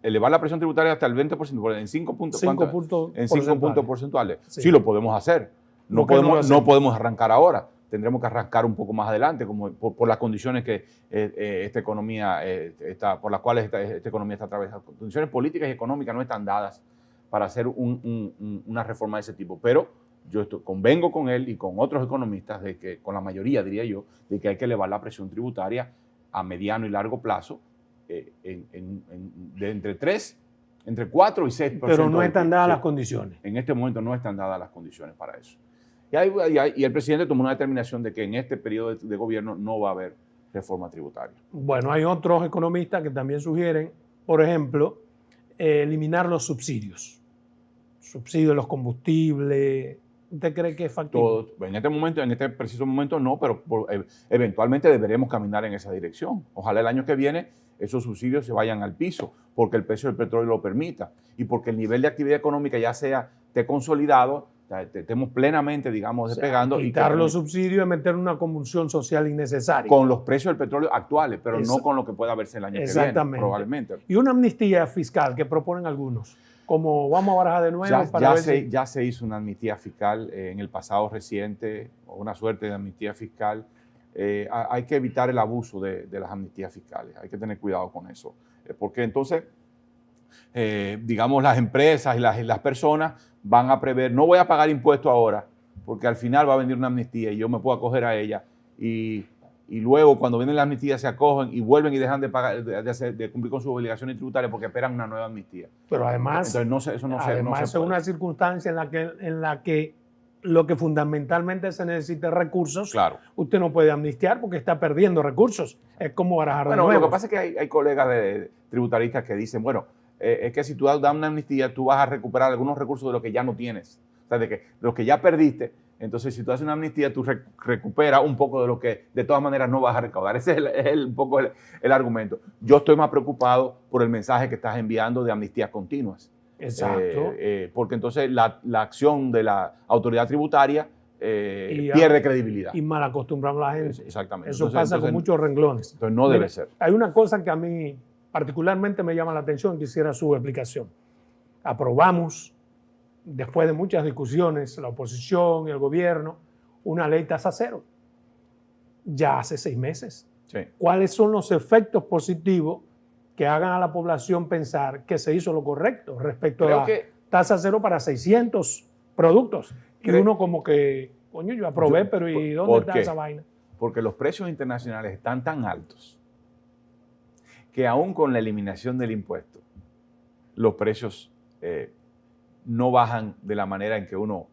S2: Elevar la presión tributaria hasta el 20%, en 5 puntos,
S1: en
S2: 5 puntos porcentuales. Sí, lo podemos hacer. No podemos arrancar ahora. Tendremos que arrancar un poco más adelante, como por las condiciones que esta economía por las cuales esta economía está atravesando. Condiciones políticas y económicas no están dadas para hacer una reforma de ese tipo. Pero yo convengo con él y con otros economistas, con la mayoría diría yo, de que hay que elevar la presión tributaria a mediano y largo plazo de entre 4 y 6%.
S1: Pero no están dadas las condiciones.
S2: En este momento no están dadas las condiciones para eso. Y el presidente tomó una determinación de que en este periodo de gobierno no va a haber reforma tributaria.
S1: Bueno, hay otros economistas que también sugieren, por ejemplo, eliminar los subsidios. Subsidios de los combustibles. ¿Usted cree que es factible?
S2: En este preciso momento no, pero eventualmente deberemos caminar en esa dirección. Ojalá el año que viene esos subsidios se vayan al piso, porque el precio del petróleo lo permita y porque el nivel de actividad económica ya esté consolidado, estemos plenamente, digamos, despegando.
S1: Quitar los subsidios y meter una convulsión social innecesaria.
S2: Con los precios del petróleo actuales, pero no con lo que pueda verse el año que viene, probablemente.
S1: Y una amnistía fiscal que proponen algunos, como vamos a barajar de nuevo
S2: ya se hizo una amnistía fiscal en el pasado reciente, o una suerte de amnistía fiscal. Hay que evitar el abuso de las amnistías fiscales, hay que tener cuidado con eso, porque entonces, digamos, las empresas y las personas van a prever, no voy a pagar impuestos ahora, porque al final va a venir una amnistía y yo me puedo acoger a ella, y luego cuando viene la amnistía se acogen y vuelven y dejan de pagar, de cumplir con sus obligaciones tributarias porque esperan una nueva amnistía.
S1: Pero además,
S2: entonces,
S1: es una circunstancia en la que lo que fundamentalmente se necesita es recursos.
S2: Claro.
S1: Usted no puede amnistiar porque está perdiendo recursos. Es como barajar de nuevo.
S2: Lo que pasa es que hay colegas tributaristas que dicen, bueno, es que si tú das una amnistía, tú vas a recuperar algunos recursos de lo que ya no tienes. O sea, de los que ya perdiste. Entonces, si tú haces una amnistía, tú recuperas un poco de lo que de todas maneras no vas a recaudar. Ese es un poco el argumento. Yo estoy más preocupado por el mensaje que estás enviando de amnistías continuas.
S1: Exacto.
S2: Porque entonces la acción de la autoridad tributaria pierde credibilidad.
S1: Y mal acostumbramos a la gente.
S2: Exactamente.
S1: Eso pasa con muchos renglones.
S2: Entonces no debe ser.
S1: Hay una cosa que a mí particularmente me llama la atención, quisiera su explicación. Aprobamos, después de muchas discusiones, la oposición y el gobierno, una ley tasa cero. Ya hace 6 meses.
S2: Sí.
S1: ¿Cuáles son los efectos positivos que hagan a la población pensar que se hizo lo correcto respecto a tasa cero para 600 productos? Y uno como que, coño, yo aprobé, pero ¿y dónde está esa vaina?
S2: Porque los precios internacionales están tan altos que aún con la eliminación del impuesto, los precios no bajan de la manera en que uno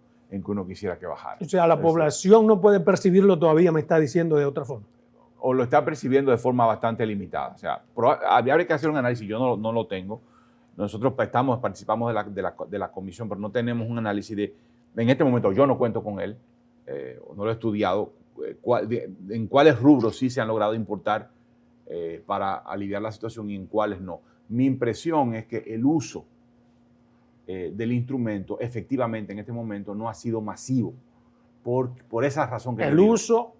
S2: quisiera que bajara.
S1: O sea, la población no puede percibirlo todavía, me está diciendo de otra forma.
S2: O lo está percibiendo de forma bastante limitada. O sea, habría que hacer un análisis, yo no lo tengo. Nosotros participamos de la comisión, pero no tenemos un análisis en este momento yo no cuento con él, no lo he estudiado, en cuáles rubros sí se han logrado importar para aliviar la situación y en cuáles no. Mi impresión es que el uso del instrumento efectivamente en este momento no ha sido masivo por esa razón que
S1: el uso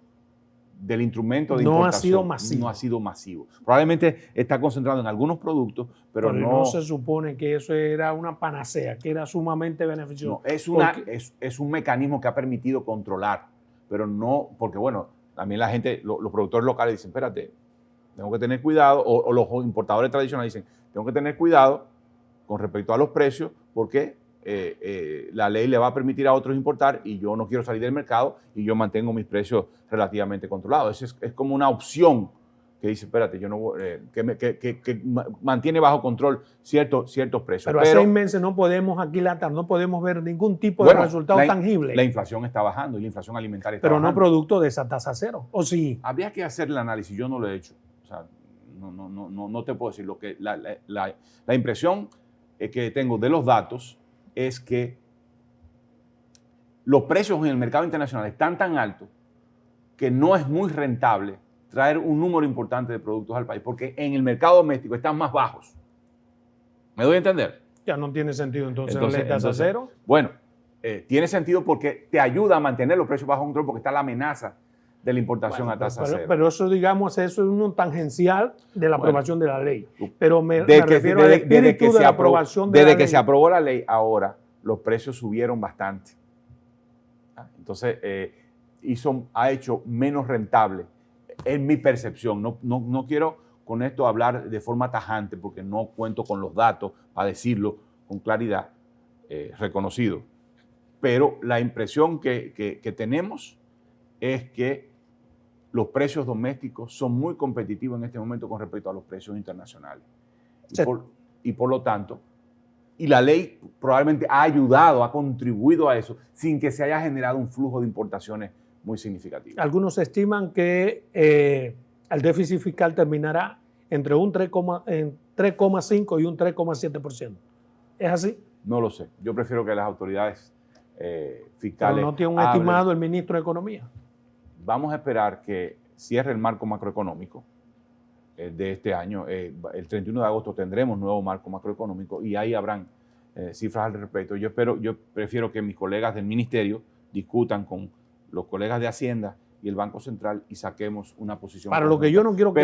S2: del instrumento de importación no ha sido masivo. Probablemente está concentrado en algunos productos, pero no
S1: se supone que eso era una panacea, que era sumamente beneficioso.
S2: No, es un mecanismo que ha permitido controlar, pero no, porque bueno, también la gente, los productores locales dicen, espérate, tengo que tener cuidado, o los importadores tradicionales dicen, tengo que tener cuidado con respecto a los precios, porque la ley le va a permitir a otros importar y yo no quiero salir del mercado y yo mantengo mis precios relativamente controlados. Es como una opción que dice, espérate, yo no que mantiene bajo control ciertos precios.
S1: Pero a 6 meses no podemos aquilatar, no podemos ver ningún tipo de resultado tangible.
S2: La inflación está bajando y la inflación alimentaria está
S1: bajando.
S2: Pero
S1: no producto de esa tasa cero, ¿o sí?
S2: Habría que hacer el análisis, yo no lo he hecho. O sea, no te puedo decir. Lo que la impresión que tengo de los datos es que los precios en el mercado internacional están tan altos que no es muy rentable traer un número importante de productos al país, porque en el mercado doméstico están más bajos. ¿Me doy a entender?
S1: Ya no tiene sentido entonces la tasa cero.
S2: Bueno, tiene sentido porque te ayuda a mantener los precios bajo control porque está la amenaza de la importación a tasa cero.
S1: Pero eso, digamos, eso es un tangencial de la aprobación de la ley. Pero me refiero al espíritu de la aprobación de la ley.
S2: Desde que se aprobó la ley, ahora los precios subieron bastante. Entonces, ha hecho menos rentable, en mi percepción. No quiero con esto hablar de forma tajante porque no cuento con los datos para decirlo con claridad, reconocido. Pero la impresión que tenemos es que los precios domésticos son muy competitivos en este momento con respecto a los precios internacionales. Sí. Y por lo tanto, y la ley probablemente ha ayudado, ha contribuido a eso, sin que se haya generado un flujo de importaciones muy significativo.
S1: Algunos estiman que el déficit fiscal terminará entre un 3,5 y un 3,7%. ¿Es así?
S2: No lo sé. Yo prefiero que las autoridades fiscales...
S1: Pero no tiene un estimado el ministro de Economía.
S2: Vamos a esperar que cierre el marco macroeconómico de este año. El 31 de agosto tendremos nuevo marco macroeconómico y ahí habrán cifras al respecto. Yo prefiero que mis colegas del ministerio discutan con los colegas de Hacienda y el Banco Central y saquemos una posición.
S1: Para lo que yo no quiero que...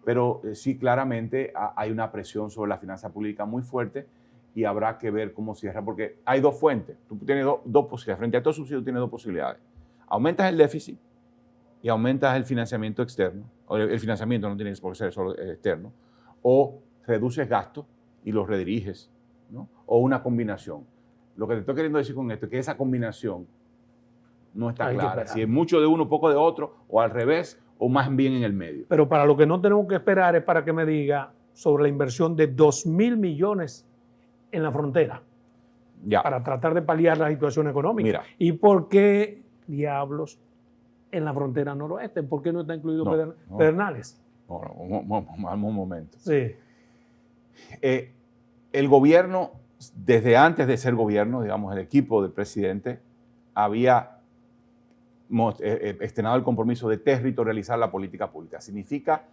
S2: Pero sí, claramente hay una presión sobre la finanza pública muy fuerte y habrá que ver cómo cierra, porque hay dos fuentes. Tú tienes dos posibilidades. Frente a estos subsidios tienes dos posibilidades. Aumentas el déficit y aumentas el financiamiento externo, o el financiamiento no tiene por ser solo externo, o reduces gastos y los rediriges, ¿no? O una combinación. Lo que te estoy queriendo decir con esto es que esa combinación no está clara. Si es mucho de uno, poco de otro, o al revés, o más bien en el medio.
S1: Pero para lo que no tenemos que esperar es para que me diga sobre la inversión de 2.000 millones en la frontera. Ya. Para tratar de paliar la situación económica.
S2: Mira.
S1: ¿Y por qué diablos en la frontera noroeste? ¿Por qué no está incluido Pedernales?
S2: Un momento.
S1: Sí.
S2: El gobierno, desde antes de ser gobierno, digamos, el equipo del presidente, había externado el compromiso de territorializar la política pública. Significa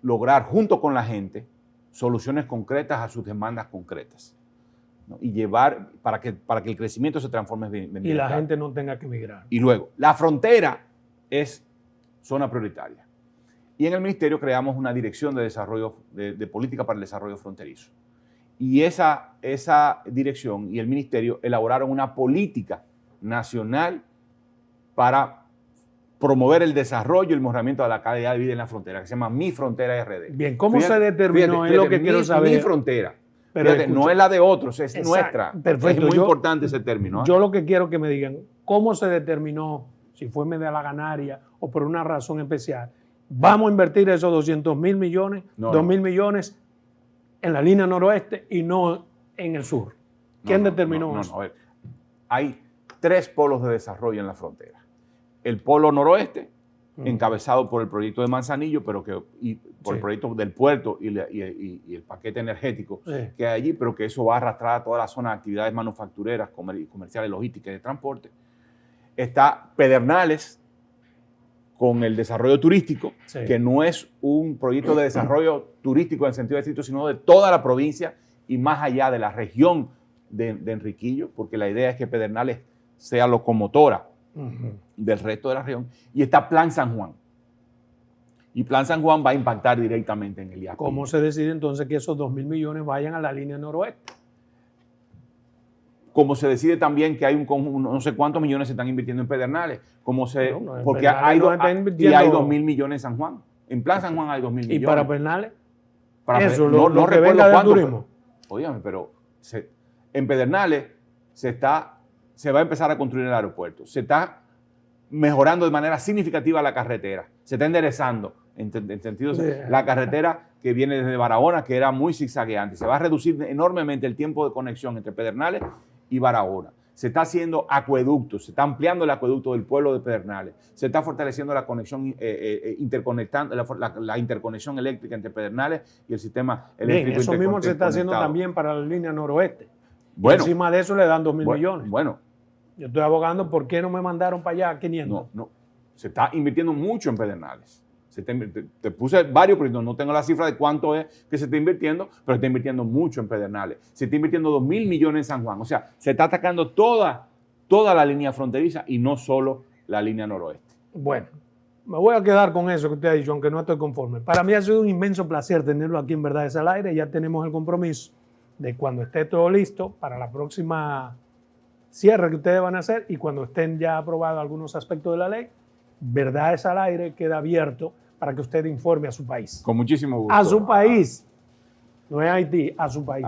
S2: lograr, junto con la gente, soluciones concretas a sus demandas concretas, ¿no? Y llevar para que el crecimiento se transforme en
S1: y la gente no tenga que migrar.
S2: Y luego, la frontera es zona prioritaria. Y en el ministerio creamos una dirección de desarrollo, de política para el desarrollo fronterizo. Y esa dirección y el ministerio elaboraron una política nacional para promover el desarrollo y el mejoramiento de la calidad de vida en la frontera, que se llama Mi Frontera RD.
S1: Bien, ¿cómo se determinó? Es lo que quiero saber.
S2: Mi frontera. Pero fíjate, no es la de otros, es nuestra.
S1: Perfecto.
S2: Es muy importante ese término.
S1: Yo lo que quiero que me digan, ¿cómo se determinó, si fue media la ganaria o por una razón especial, vamos a invertir esos 200.000 millones, 2.000 millones en la línea noroeste y no en el sur. ¿Quién determinó eso?
S2: A ver, hay 3 polos de desarrollo en la frontera. El polo noroeste, encabezado por el proyecto de Manzanillo, pero por el proyecto del puerto y el paquete energético que hay allí, pero que eso va a arrastrar a toda la zona de actividades manufactureras, comerciales, logísticas y de transporte. Está Pedernales, con el desarrollo turístico, que no es un proyecto de desarrollo turístico en sentido estricto, sino de toda la provincia y más allá de la región de Enriquillo, porque la idea es que Pedernales sea locomotora del resto de la región. Y está Plan San Juan. Y Plan San Juan va a impactar directamente en el IAPI.
S1: ¿Cómo se decide entonces que esos 2.000 millones vayan a la línea noroeste?
S2: Como se decide también que hay no sé cuántos millones se están invirtiendo en Pedernales, porque hay 2.000 millones en San Juan. En Plan San Juan hay 2.000 millones.
S1: ¿Y para Pedernales?
S2: Eso, no
S1: que venga del turismo.
S2: Óigame, pero en Pedernales se va a empezar a construir el aeropuerto. Se está mejorando de manera significativa la carretera. Se está enderezando, en sentido, la carretera que viene desde Barahona, que era muy zigzagueante. Se va a reducir enormemente el tiempo de conexión entre Pedernales y Barahona. Se está haciendo acueductos, se está ampliando el acueducto del pueblo de Pedernales, se está fortaleciendo la conexión, interconectando la interconexión eléctrica entre Pedernales y el sistema eléctrico.
S1: Bien, eso mismo se está haciendo también para la línea noroeste. Bueno, encima de eso le dan 2.000 millones.
S2: Bueno.
S1: Yo estoy abogando, ¿por qué no me mandaron para allá 500?
S2: No. Se está invirtiendo mucho en Pedernales. Te puse varios, pero no tengo la cifra de cuánto es que se está invirtiendo, pero se está invirtiendo mucho en Pedernales. Se está invirtiendo 2.000 millones en San Juan. O sea, se está atacando toda la línea fronteriza y no solo la línea noroeste.
S1: Bueno, me voy a quedar con eso que usted ha dicho, aunque no estoy conforme. Para mí ha sido un inmenso placer tenerlo aquí en Verdades al Aire. Ya tenemos el compromiso de cuando esté todo listo para la próxima cierre que ustedes van a hacer y cuando estén ya aprobados algunos aspectos de la ley, Verdades al Aire queda abierto para que usted informe a su país.
S2: Con muchísimo gusto.
S1: A su país. No es Haití, a su país.